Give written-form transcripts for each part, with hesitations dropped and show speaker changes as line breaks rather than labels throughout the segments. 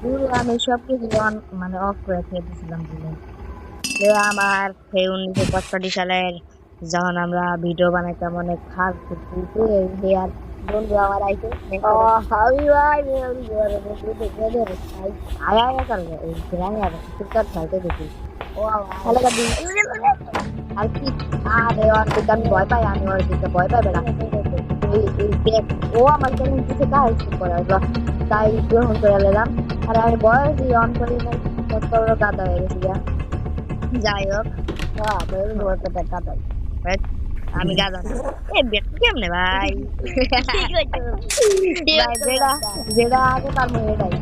পুরো আমি সবকিছু অন মানে অফ করে রেখে দিয়েছিলাম দিনে। আমার সেই 1965 সালের যখন আমরা ভিডিও বানাইতাম অনেক খাস করতে এই আর বন্ধু আমার আইছে হাবি ভাই আয়া আয়া कर ग्रामे आ क्रिकेट खेलते देखी খেলা কাটি আর কি আরে और দিকে ভয় পাই আমি ওর দিকে ভয় পাই বেড়া এই দেখ ও আমার চ্যানেল কিছু কাজ করে তাই গ্রহণ করে নিলাম আর আমি বয়স অন করি নাই কত বড় গাদা হয়ে গেছি যাই হোক বলতে গাদা আমি গাদা না এ বেট কেমনে ভাই ভাই যেটা যেটা আগে পারবো এটাই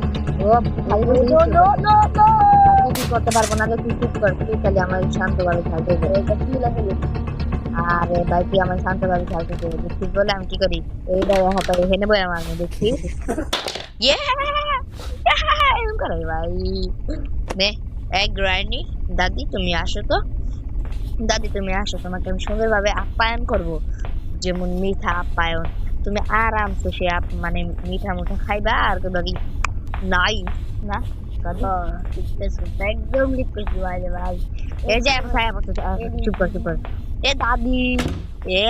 ও খালি কিছু করতে পারবো না তুই চুপ কর তুই খালি আমার শান্তভাবে খেলতে দে এটা কি লাগে আরে ভাই তুই আমার শান্তভাবে খেলতে দে ঠিক বলে আমি কি করি এইটা হাতে হেনে বই আমার দেখছি ইয়ে এরকম করে ভাই নে এক গ্রাইনি দাদি তুমি আসো তো দাদি তুমি আসো তোমাকে আমি সুন্দরভাবে আপ্যায়ন করব যেমন মিঠা আপ্যায়ন তুমি আরামসে সে মানে মিঠা মুঠা খাইবা আর বাকি নাই না একদম লিখতেছি ভাই ভাই এই যে ভাই চুপ কর চুপ কর এ দাদি এ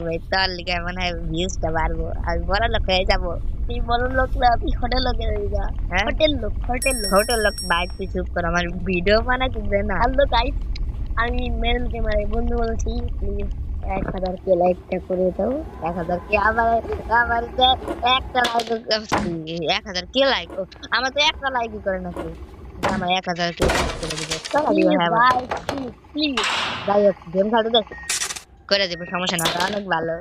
ভাই তোর লিখে মনে হয় ভিউজটা বাড়বো আর বড় লোক হয়ে যাবো তুই বড় লোক না তুই হোটেল লোকের হয়ে যা হোটেল লোক ভাই তুই চুপ কর আমার ভিডিও বানাতে দে না হ্যালো গাইস আমি মেরুলকে মানে বন্ধু বলছি প্লিজ 1000 কে লাইকটা করে দাও 1000 কে আবার একটা লাইক 1000 কে লাইক আমার তো একটা লাইকই করে না কেউ আমার 1000 কে লাইক করে দিবে ভাই প্লিজ যাই হোক গেম খেলতে দে করে দেবো সমস্যা না অনেক ভালো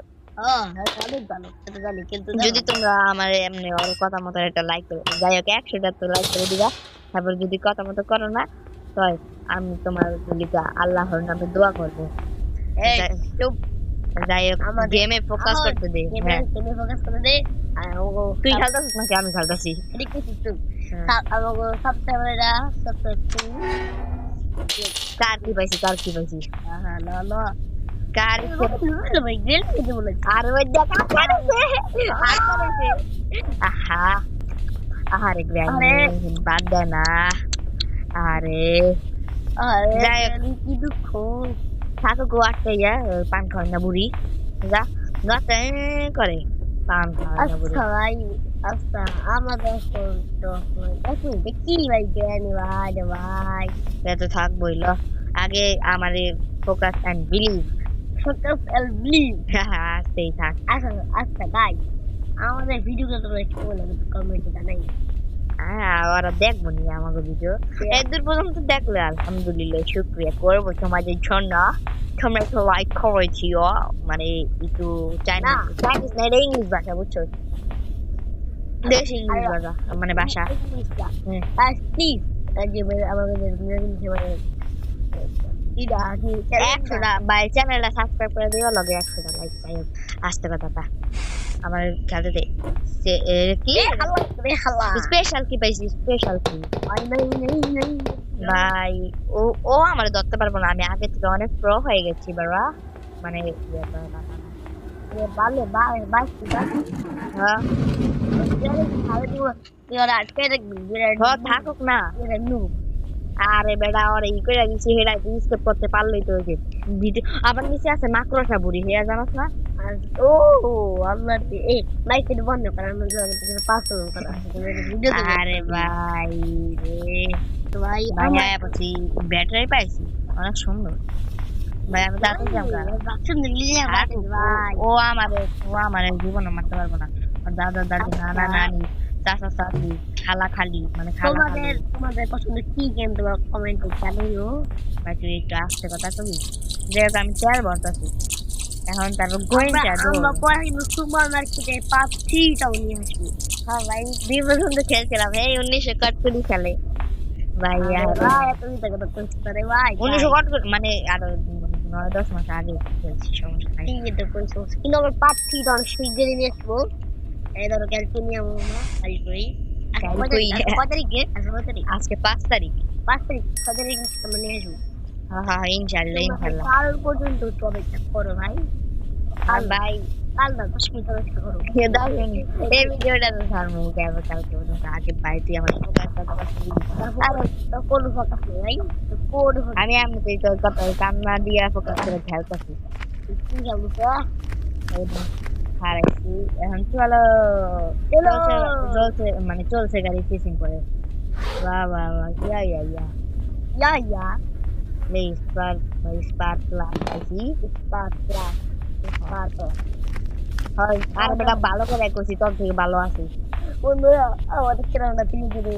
অনেক ভালো সেটা জানি কিন্তু যদি তোমরা আমার এমনি ওর কথা মতো একটা লাইক করে যাই হোক 100টা তো লাইক করে দিবা তারপর যদি কথা মতো করো না তাই আমি তোমার লিখা আল্লাহর নামে দোয়া করবো যাই হোক গেমে ফোকাস করতে দে গেমে ফোকাস করতে দে তুই খেলতাছিস নাকি আমি খেলতাছি আমাকে সাবস্ক্রাইবাররা সাবস্ক্রাইব কার কি পাইছি হ্যাঁ না না কার ভাই গেল কি বলে আর ওই দেখা করেছে আর করেছে আহা আরে গ্র্যান্ড বাদ দে না আরে যাই কি দুঃখ থাকো গো আটকাইয়া পান খাওয়াই না বুড়ি যা গাতে করে পান খাওয়াই না বুড়ি ভাই আচ্ছা আমাদের এখন দেখি ভাই জ্ঞানী ভাই ভাই এত থাক বইল আগে আমারে ফোকাস এন্ড বিলিভ হ্যাঁ সেই থাক আচ্ছা আচ্ছা গাইস আমাদের ভিডিওটা তোমরা একটু বলে কমেন্টে জানাই ওরা দেখবো নি আমাকে ভিডিও এদূর পর্যন্ত দেখলে আলহামদুলিল্লাহ শুক্রিয়া করবো তোমাদের জন্য তোমরা একটু লাইক করেছিও মানে একটু চাইনিজ না এটা ইংলিশ ভাষা বুঝছো দেশি ইংলিশ ভাষা মানে ভাষা প্লিজ আমাকে একশোটা বাই চ্যানেলটা সাবস্ক্রাইব করে দিও লগে 100টা লাইক চাই আসতে কথাটা আমার খেলতে দে কি স্পেশাল কি পাইছি স্পেশাল কি ভাই ও আমার ধরতে পারবো না আমি আগে থেকে অনেক প্রো হয়ে গেছি বাবা মানে থাকুক না আরে বেড়া ওরে ই করে দিছি হেডা স্কেপ করতে পারলই তো যে ভিডিও আবার নিচে আছে মাকড়সা বুড়ি হেয়া জানাস না ও আল্লাহ এই লাইক এর বন্ধ কর আমি যখন পাসও করা আরে ভাই রে তো ভাই আমি পাচ্ছি ব্যাটারি পাইছি অনেক সুন্দর ভাই আমি তাতে যাম ভাই ও আমারে জীবনে মারতে পারবো না দাদা দাদি নানা নানি চাচা চাচি খালা খালি মানে তোমাদের পছন্দ কি গেম তোমরা কমেন্টে জানিও ভাই তুই একটু আসতে কথা কবি দেখ আমি চার বলতাছি এখন তারপর গোয়েন্দা আমরা পরে সুপার মার্কেটে পাচ্ছিটাও নিয়ে আসবি হ্যাঁ ভাই দুই পর্যন্ত খেলছিলাম এই 1941 খেলে ভাই ভাই তুমি তো কথা করছিস রে ভাই 1941 মানে আরো 9-10 মাস আগে খেলছি সমস্যা নাই ঠিক তো কইছো কিন্তু আমার পাচ্ছিটাও শিগগিরই নিয়ে আসবো এই ধরো ক্যালকুনিয়াম না খালি কই কত তারিখে আজকে 5 তারিখ 5 তারিখ মানে আসবো হ্যাঁ ইনশাআল্লাহ কাল পর্যন্ত অপেক্ষা করো ভাই আর ভাই আল্লাহ 10 মিনিট অপেক্ষা করো এই ভিডিওটা তো ছাড়বো কেবল কালকে পর্যন্ত আগে ভাই তুই আমার ফোকাস কথা কোনো ফোকাস নেই কোনো আমি তুই তোর কথা কান্না দিয়া ফোকাস করে খেলতেছি কি খেলছো হারাইছি এখন চলো চলছে মানে চলছে গাড়ি চেসিং করে বাহ বাহ বাহ ইয়া May spark plus আইছি spark plus spark হয় আর বেটা ভালো করে কইছি তোর থেকে ভালো আছি বন্ধুরা আমাদের কেরামটা তিনি করে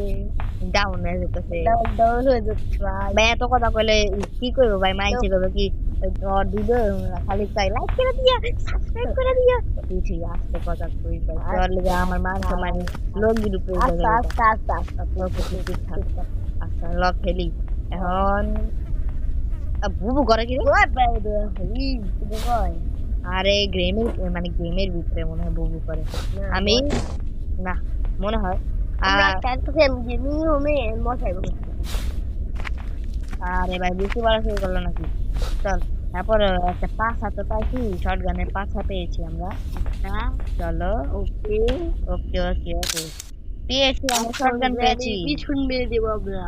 ডাউন হয়ে যেতেছে ডাউন হয়ে যাচ্ছে ভাই এত কথা কইলে কি করবো ভাই মাইন্ডসে করবে কি তোর ভিডিও খালি চাই লাইক করে দিয়া সাবস্ক্রাইব করে দিয়া তুই ঠিক আস্তে কথা কই ভাই তোর লাগে আমার মান সম্মান লোক গ্রুপে আচ্ছা লক খেলি এখন বুবু করে কি আরে গেমের ভিতরে মনে হয় বুবু করে আমি না মনে হয় আরে ভাই বেশি বড় শুরু করলো নাকি চল তারপর একটা পাছা তো পাইছি শর্ট গানের পাছা পেয়েছি আমরা চলো ওকে ওকে ওকে ওকে পেয়েছি আমরা শর্ট গান পেয়েছি পিছন মেরে দেবো আমরা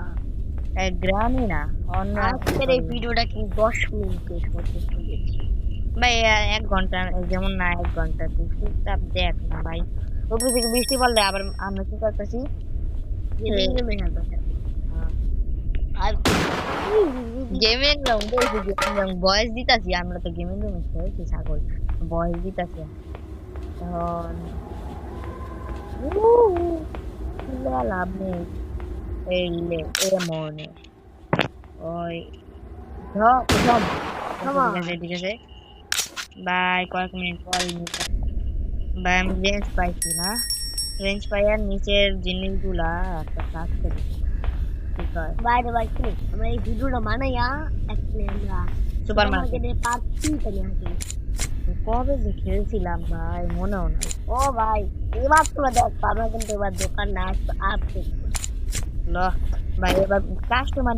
গ্রামই না অন্য আজকের এই ভিডিওটা কি 10 মিনিটের হতে চলেছে ভাই 1 ঘন্টা যেমন না 1 ঘন্টা তুই চুপচাপ দেখ না ভাই উপরে থেকে বৃষ্টি পড়লে আবার আমরা কি করতেছি আর গেমিং রুম ভয়েস দিতাছি আমরা তো গেমিং রুমে খেলছি ছাগল ভয়েস দিতাছি এখন লাভ নেই এই মনে ওই ঠিক আছে বাই কয়েক মিনিট পর ভাই আমি রেঞ্জ পাইছি না রেঞ্জ পাই আর নিচের জিনিসগুলা একটা কাজ করি ঠিক হয় বাইরে ভাই কি আমরা এই ভিডিওটা বানাইয়া একটু আমরা সুপার মার্কেটে পাচ্ছি তাই নাকি কবে যে খেলছিলাম ভাই মনেও নাই ও ভাই এবার তোরা দেখ আমরা কিন্তু এবার দোকান না আপডেট ল ভাই এবার কাস্টমার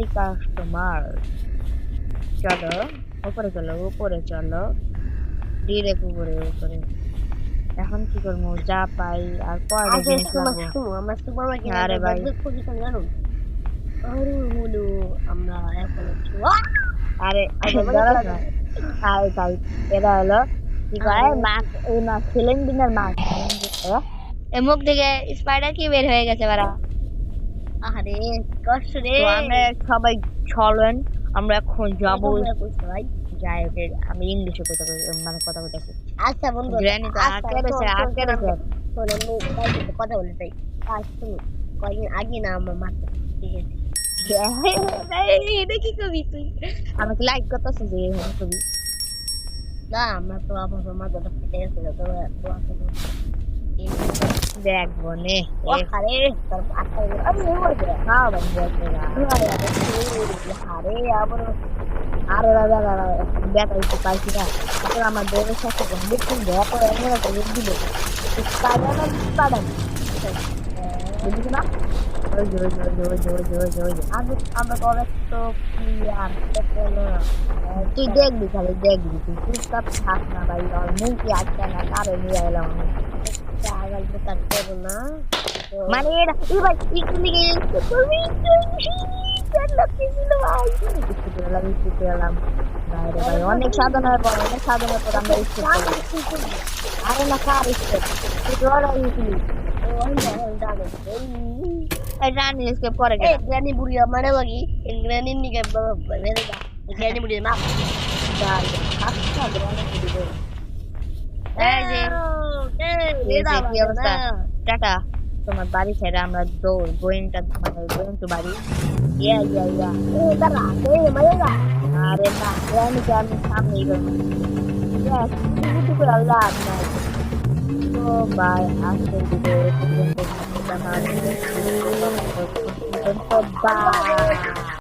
চলো উপরে চলো ডিরেক্ট উপরে এখন কি করবো যা পাই আর কয়টা জিনিস লাগবে আমরা সুপার মার্কেটে আরে ভাই পজিশন জানো আরে হলো আমরা এখন আরে তাই এটা হলো কি কয় মাছ এই মাছ সিলিন্ডার মাছ এই মুখ থেকে স্পাইডার কি বের হয়ে গেছে বারা আরে কষ্ট রে আমরা সবাই চলেন আমরা এখন যাব ভাই যাই ওকে আমি ইংলিশে কথা বলতেছি আচ্ছা বন্ধু গ্র্যানি তো আটকে রয়েছে শোনেন আমি কথা বলতে চাই আচ্ছা কয়েকদিন আগে না আমার মাথা ঠিক আছে এটা কি কবি তুই আমাকে লাইক করতেছিস যে কবি না আমরা তো আমার মাথাটা ফেটে গেছে দেখবো নে আরে তোর পাশে হ্যাঁ বন্ধু আরে আবার আরে দাদা দেখা দিতে পারছি না এখন আমার বউয়ের সাথে দেখুন দেখা করে এমন একটা লোক দিল বুঝিস না আমরা তো অনেক তো তুই দেখবি খালি দেখবি তুই চুপচাপ থাক না ভাই মুখ কি আটকে না কারে নিয়ে এলাম আমি না মানে এটা ভাই একটু অনেক সাধনার পর আমরা আরে না কার রানী স্কেপ করে গ্রানি বুড়িয়া মানে বাকি গ্রানি নিকে গ্রানি বুড়িয়া না টাটা তোমার বাড়ি ছেড়ে আমরা গোয়িং টু বাড়ি আরে না গ্রানিকে আমি সামনেই আল্লাহ আপনার তো বাই আজকের ভিডিও বাই